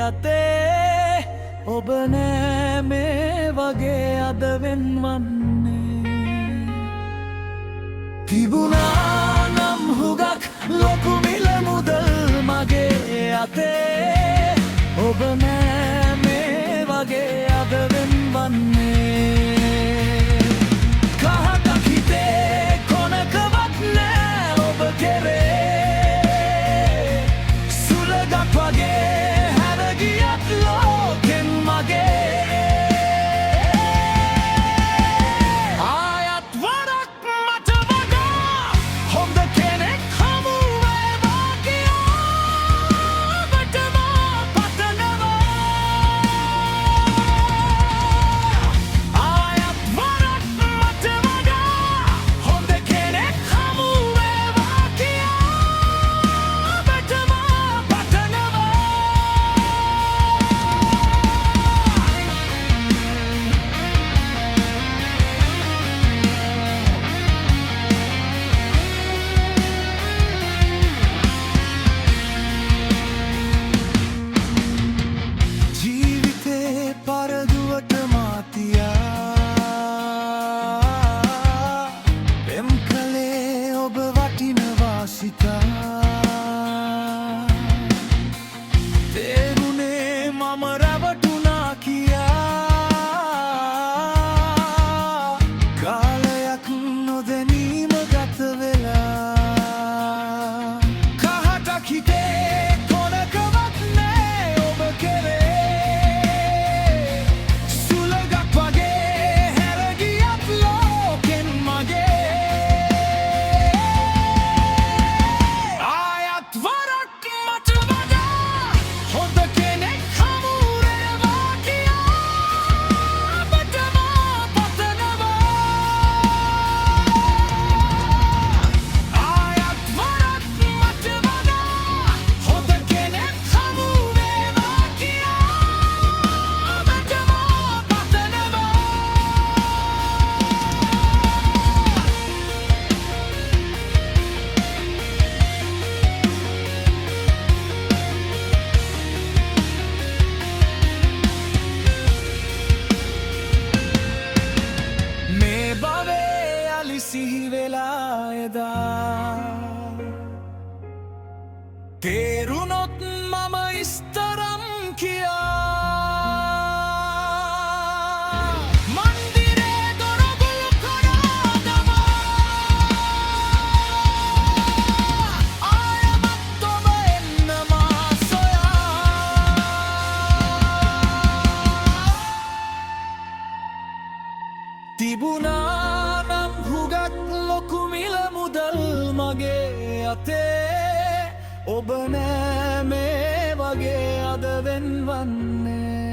අතේ ඔබ නෑ මේ වගේ අද වෙන්වන්නේ. තිබුණා නම් හුඟක් ලොකු මිල මුදල් මගේ අතේ ඔබ නෑ මේ වගේ අද වෙන්වන්නේ. කහටක් හිතේ කොනකවත් නෑ ඔබ කෙරේ සුළඟක් වගේ හැරගියත් ලෝකෙන් මගේ. ආයත් වරක් මට වඩා හොඳ කෙනෙක් හමු වේවා කියා ඔබටම පතනවා. ආයත් වරක් මට වඩා හොඳ කෙනෙක් හමු වේවා කියා ඔබටම පතනවා. ජීවිතේ පරදුවට මාතියා පෙම් කලේ ඔබ වටිනවා සිතා. තේරුනේ මම රැවටුණා කියා කාලයක් නොදැනීම ගත වෙලා. කහටක් හිතේ කොනකවත් නෑ ඔබ කෙරේ සුළඟක් වගේ හැරගියත් ලෝකෙන් මගේ. ආයත් වරක් මට වඩා හොඳ කෙනෙක් හමු වේවා කියා ඔබටම පතනවා. ආයත් වරක් මට වඩා හොඳ කෙනෙක් හමු වේවා කියා ඔබටම පතනවා. මේ භවයේ යලි සිහි වෙලා එදා තේරුණොත් මම ඉස්තරම් කියා මන්දිරේ දොරගුළු කරා දමා ආයමත් ඔබ එන්න මා සොයා. තිබුණා නම් හුඟක් ලොකු මිල මුදල් මගේ අතේ ඔබ නෑ මේ වගේ අද වෙන්වන්නේ.